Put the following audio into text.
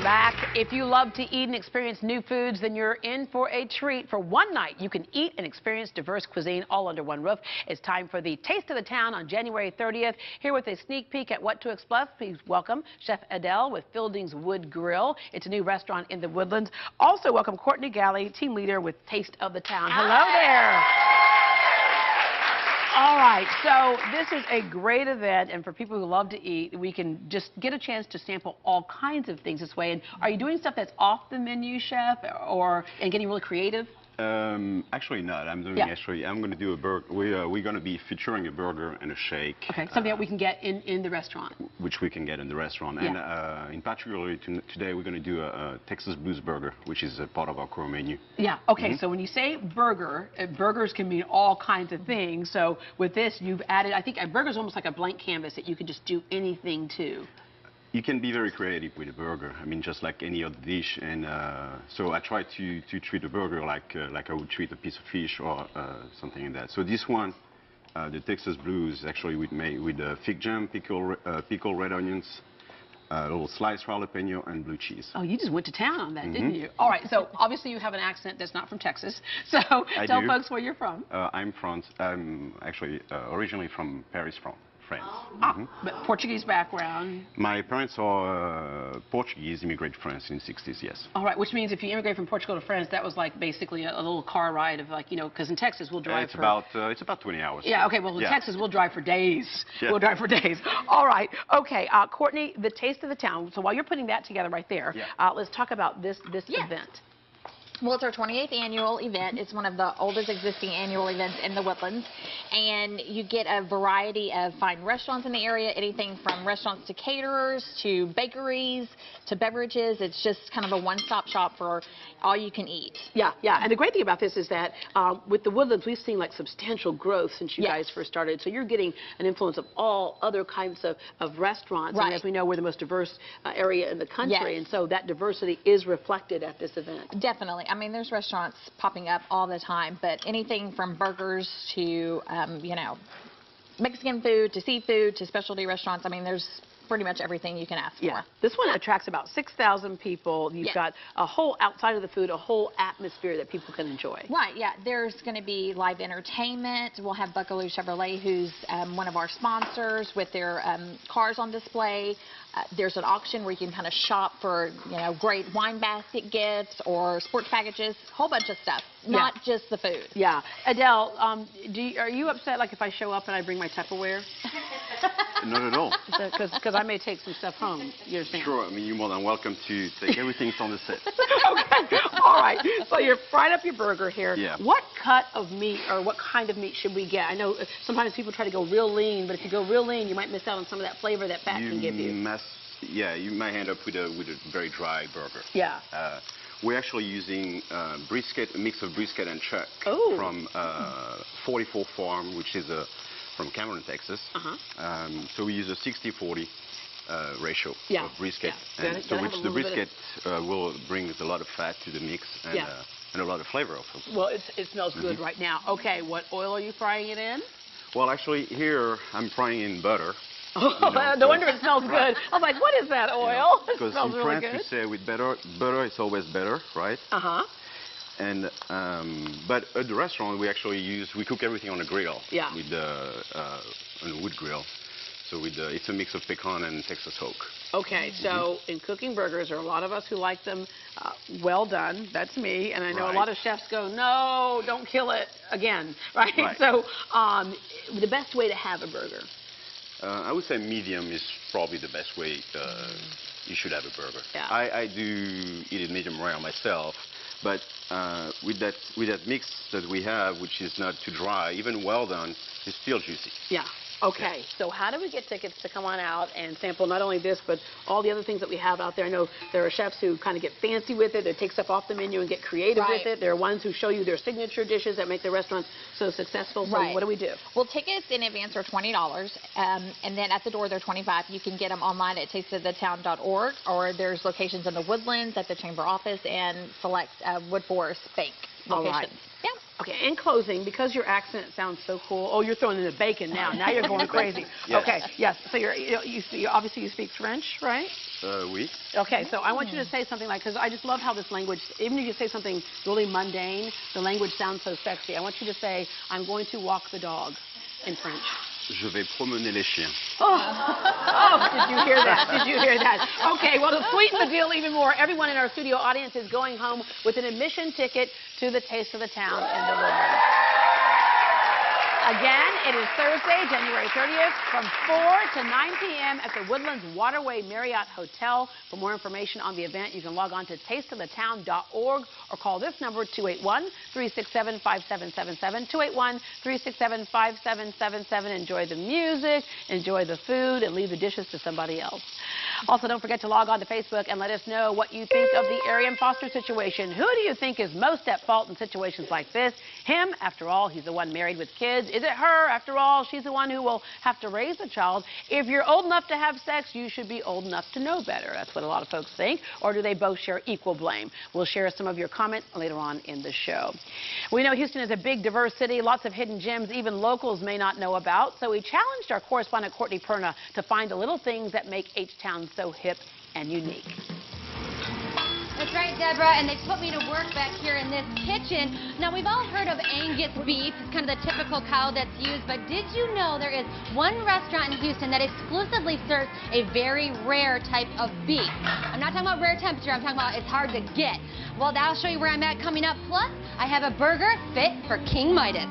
back. If you love to eat and experience new foods, then you're in for a treat. For one night, you can eat and experience diverse cuisine all under one roof. It's time for the Taste of the Town on January 30th. Here with a sneak peek at what to expect, please welcome Chef Adele with Fielding's Wood Grill. It's a new restaurant in the Woodlands. Also welcome Courtney Galley, team leader with Taste of the Town. Hello there. All right, so this is a great event, and for people who love to eat, we can just get a chance to sample all kinds of things this way. And are you doing stuff that's off the menu, Chef, and getting really creative? Actually not. I'm doing I'm going to do a burger. We're going to be featuring a burger and a shake. Okay, something that we can get in the restaurant. Which we can get in the restaurant. And in particular today we're going to do a Texas Blues burger, which is a part of our core menu. Yeah. Okay. So when you say burger, burgers can mean all kinds of things. So with this, you've added. I think a burger is almost like a blank canvas that you can just do anything to. You can be very creative with a burger. I mean, just like any other dish. And so I try to treat a burger like I would treat a piece of fish or something like that. So this one, the Texas Blues, actually with fig jam, pickle red onions, a little sliced jalapeno, and blue cheese. Oh, you just went to town on that, didn't you? All right. So obviously you have an accent that's not from Texas. So tell folks where you're from. I'm actually originally from Paris, France. But Portuguese background. My parents are Portuguese, immigrated to France in the 60s, yes. All right, which means if you immigrate from Portugal to France, that was like basically a little car ride of like, you know, because in Texas we'll drive it's about 20 hours. Yeah, okay, well in Texas we'll drive for days. Yeah. We'll drive for days. All right, okay, Courtney, the Taste of the Town. So while you're putting that together right there, let's talk about this event. Well, it's our 28th annual event. It's one of the oldest existing annual events in the Woodlands. And you get a variety of fine restaurants in the area, anything from restaurants to caterers to bakeries to beverages. It's just kind of a one-stop shop for all you can eat. Yeah, yeah. And the great thing about this is that with the Woodlands, we've seen like substantial growth since you guys first started. So you're getting an influence of all other kinds of restaurants. Right. And as we know, we're the most diverse area in the country. And so that diversity is reflected at this event. Definitely. I mean, there's restaurants popping up all the time, but anything from burgers to, you know, Mexican food to seafood to specialty restaurants. I mean, there's pretty much everything you can ask for. This one attracts about 6,000 people. You've got a whole, outside of the food, a whole atmosphere that people can enjoy. Right, yeah. There's going to be live entertainment. We'll have Buckaloo Chevrolet, who's one of our sponsors, with their cars on display. There's an auction where you can kind of shop for, you know, great wine basket gifts or sports packages, a whole bunch of stuff, not just the food. Yeah. Adele, are you upset like if I show up and I bring my Tupperware? Not at all. Because I may take some stuff home. You're saying? Sure. I mean, you're more than welcome to take everything on the set. Okay. All right. So you're frying up your burger here. Yeah. What cut of meat or what kind of meat should we get? I know sometimes people try to go real lean, but if you go real lean, you might miss out on some of that flavor that fat can give you. You might end up with a very dry burger. Yeah. We're actually using brisket, a mix of brisket and chuck from 44 Farm, which is from Cameron, Texas. So we use a 60-40 ratio of brisket. And so which the brisket will bring a lot of fat to the mix and a lot of flavor also. Well, it smells good right now. Okay, what oil are you frying it in? Well, actually, here I'm frying in butter. No wonder it smells good. I was like, what is that oil? Because in France we say with butter is always better, right? And but at the restaurant we cook everything on a grill. Yeah. With on a wood grill. So it's a mix of pecan and Texas oak. Okay, so in cooking burgers, there are a lot of us who like them well done. That's me, and I know a lot of chefs go, no, don't kill it again, right? So the best way to have a burger. I would say medium is probably the best way you should have a burger. Yeah. I do eat it medium rare myself, but with that mix that we have, which is not too dry, even well done, it's still juicy. Yeah. Okay, so how do we get tickets to come on out and sample not only this, but all the other things that we have out there? I know there are chefs who kind of get fancy with it, they take stuff off the menu and get creative with it. There are ones who show you their signature dishes that make their restaurants so successful. So what do we do? Well, tickets in advance are $20, and then at the door they're $25. You can get them online at tasteofthetown.org, or there's locations in the Woodlands, at the Chamber office, and select Wood Forest Bank locations. All right. Yeah. Okay, in closing, because your accent sounds so cool. Oh, you're throwing in the bacon now. Now you're going crazy. Yes. Okay, yes. So you obviously you speak French, right? Oui. Okay, so I want you to say something like, because I just love how this language, even if you say something really mundane, the language sounds so sexy. I want you to say, I'm going to walk the dog in French. Je vais promener les chiens. Oh, did you hear that? Did you hear that? Okay, well, to sweeten the deal even more, everyone in our studio audience is going home with an admission ticket to the Taste of the Town in the Woodlands. Again, it is Thursday, January 30th, from 4 to 9 p.m. at the Woodlands Waterway Marriott Hotel. For more information on the event, you can log on to tasteofthetown.org or call this number, 281-367-5777, 281-367-5777. Enjoy the music, enjoy the food, and leave the dishes to somebody else. Also, don't forget to log on to Facebook and let us know what you think of the Arian Foster situation. Who do you think is most at fault in situations like this? Him, after all, he's the one married with kids. Is it her? After all, she's the one who will have to raise the child. If you're old enough to have sex, you should be old enough to know better. That's what a lot of folks think. Or do they both share equal blame? We'll share some of your comments later on in the show. We know Houston is a big, diverse city, lots of hidden gems even locals may not know about. So we challenged our correspondent Courtney Perna to find the little things that make H-Town so hip and unique. That's right, Deborah, and they put me to work back here in this kitchen. Now, we've all heard of Angus beef. It's kind of the typical cow that's used, but did you know there is one restaurant in Houston that exclusively serves a very rare type of beef? I'm not talking about rare temperature, I'm talking about it's hard to get. Well, that'll show you where I'm at coming up. Plus, I have a burger fit for King Midas.